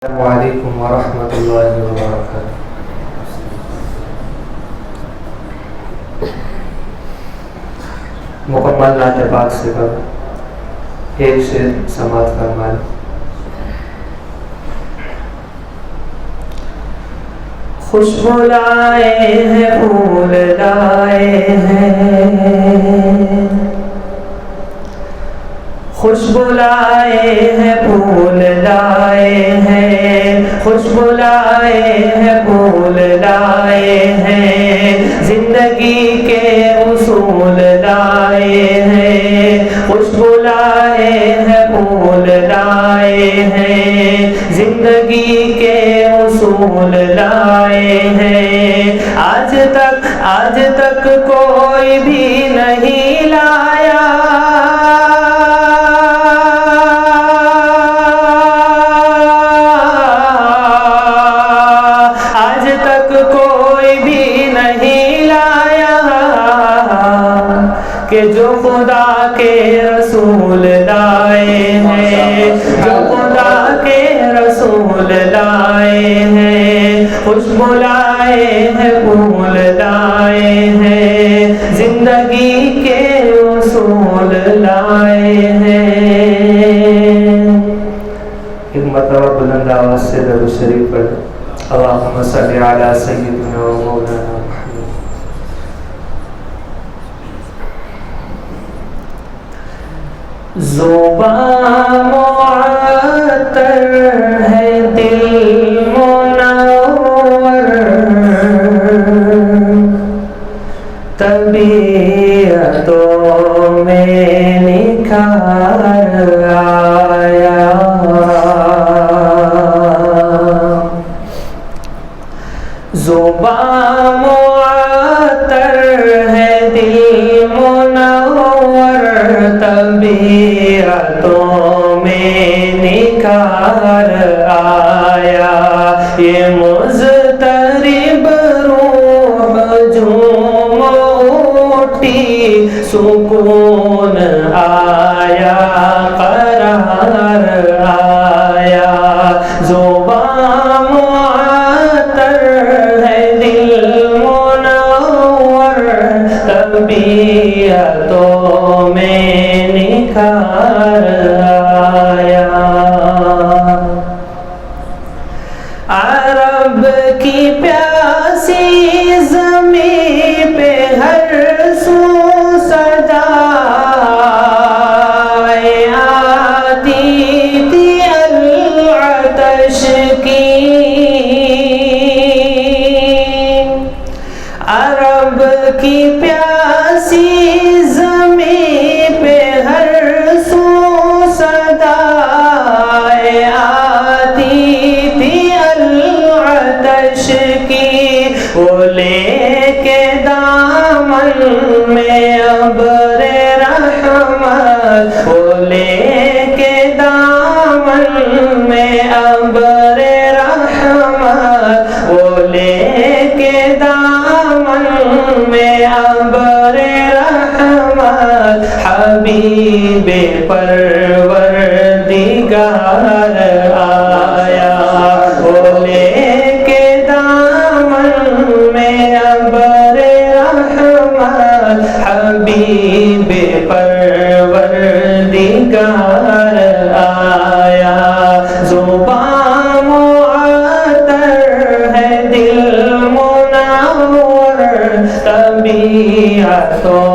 अस्सलामुअलैकुम वरहमतुल्लाहि वबरकातुहू। मुकम्मल नाते पाक से कर एक शेर समात फरमाए। खुशबू लाए हैं, फूल लाए हैं, खुशबू लाए हैं, फूल लाए हैं, खुशबू लाए हैं, फूल लाए हैं, जिंदगी के उसूल लाए हैं। खुशबू लाए हैं, फूल लाए हैं, जिंदगी के उसूल लाए हैं। आज तक कोई भी नहीं लाया, कि जो खुदा के रसूल लाए हैं, जो खुदा के रसूल लाए हैं। खुशबू लाए हैं, फूल लाए हैं, जिंदगी के उसूल लाए हैं। एक मरतबा बुलंद आवाज से दरूद शरीफ पढ़। अल्लाहुम्मा सल्ली अला सय्यिदिना व मौलाना ज़ुबान मुअत्तर है, दिल मुनव्वर, तबीयतों में निखार आया। ज़ुबान मुअत्तर है, दिल मुनव्वर, तबीयतों में निखार आया। ये मुज़तरिब रूह झूम उठी, सुकून आया, करार आया। ज़ुबान मुअत्तर है, दिल मुनव्वर, तबीयतों में निखार आया। अरब की प्यासी ज़मीं पे हर सू सदाएं आती थी अल-अतश की। अरब की प्यासी ज़मीं पे हर सू सदाएं आती थी अल-अतश की। वो लेके दामन में अब्रे रहमत, वो लेके दामन में अब्रे रहमत, वो लेके दामन में अब्रे रहमत, हबीबे परवरदिगार आया। वो लेके दामन में अब्रे रहमत, हबीबे परवरदिगार आया। ज़ुबान मुअत्तर है, दिल मुनव्वर, तबीयतों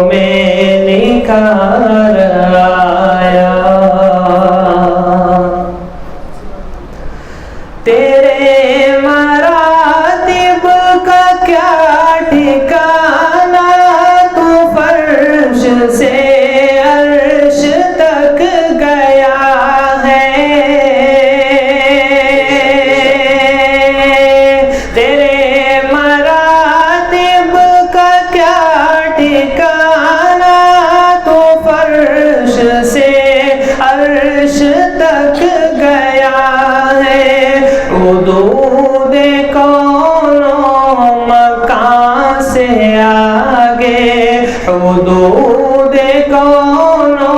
में निखार आया। तेरे मरातिब का क्या ठिकाना, तू फर्श से अर्श तक गया है। तेरे मरातिब का क्या ठिकाना, तू फर्श से अर्श तक गया है। हुदूद कौनो मकान से आगे, हुदूद कौनो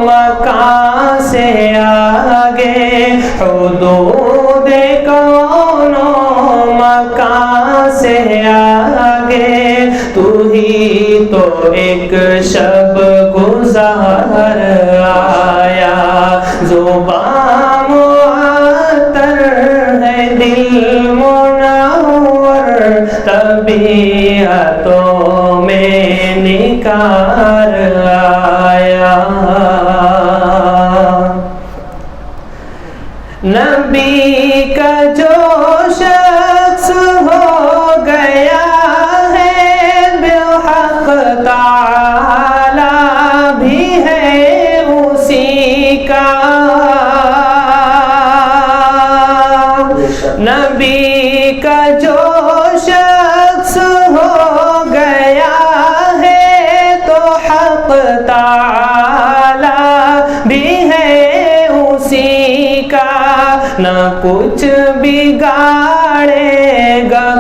मकान से आगे, हुदूद कौनों मकान से आगे, तू ही तो एक शब गुजार आया। ज़ुबान मुअत्तर है दिल मुनव्वर, तबीयतों में निखार आया। नबी का जो शख्स हो गया है बेहक, ताला भी है उसी का। नबी का जो शख्स हो गया है तो हक ताला भी है उसी का। न कुछ बिगाड़ेगा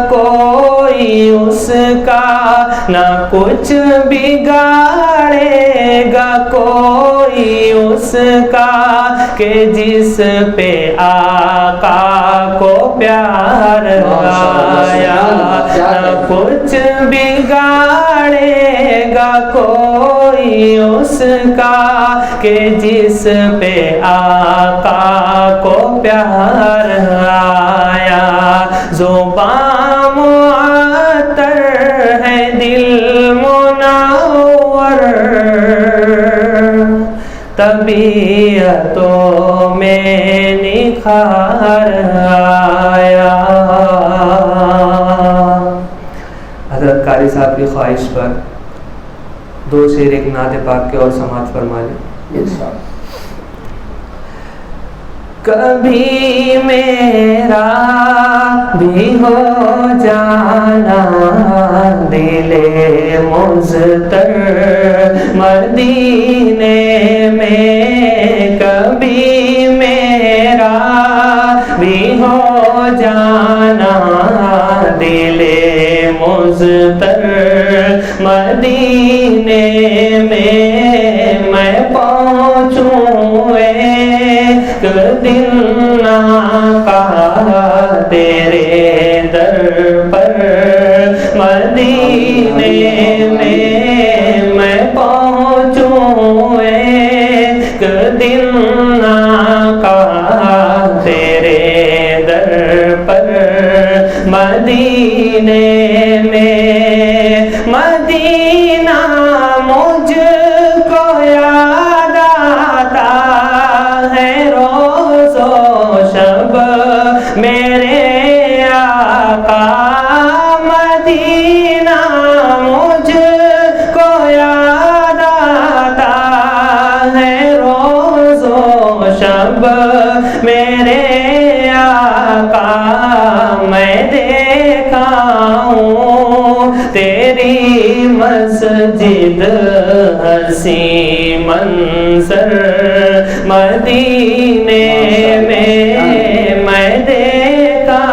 कोई उसका, न कुछ बिगाड़ेगा कोई उसका, कि जिस पे आका को प्यार आया। न कुछ बिगाड़ेगा कोई उसका, कि जिस पे आका को प्यार आया। ज़ुबान मुअत्तर है दिल मुनव्वर, तबीयतों में निखार आया। हज़रत कारी साहब की ख्वाहिश पर दो शेर एक नाते पाक के और समात फरमा ले। कभी मेरा भी हो जाना दिले मुज़्तर मदीने में, कभी मेरा भी हो जाना दिले मुज़्तर मदीने में। मैं पहुँचूँ एक दिन आका तेरे दर पर मदीने में। मैं पहुँचूँ एक दिन आका तेरे दर पर मदीने में। मदीना मुझको याद आता है रोज़ो शब मेरे आका। मदीना मुझको याद आता है रोज़ो शब मेरे आका। मैं देखा हूँ तेरी मस्जिद हसी मंजर मदीने में। मैं देखा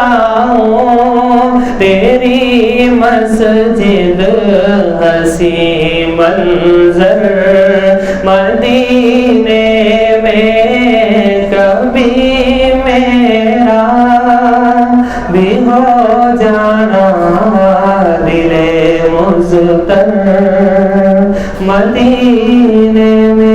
हूँ तेरी मस्जिद हसी मंजर मदीने में। कभी मेरा भी हो जाना दिले मुज़्तर मदीने में।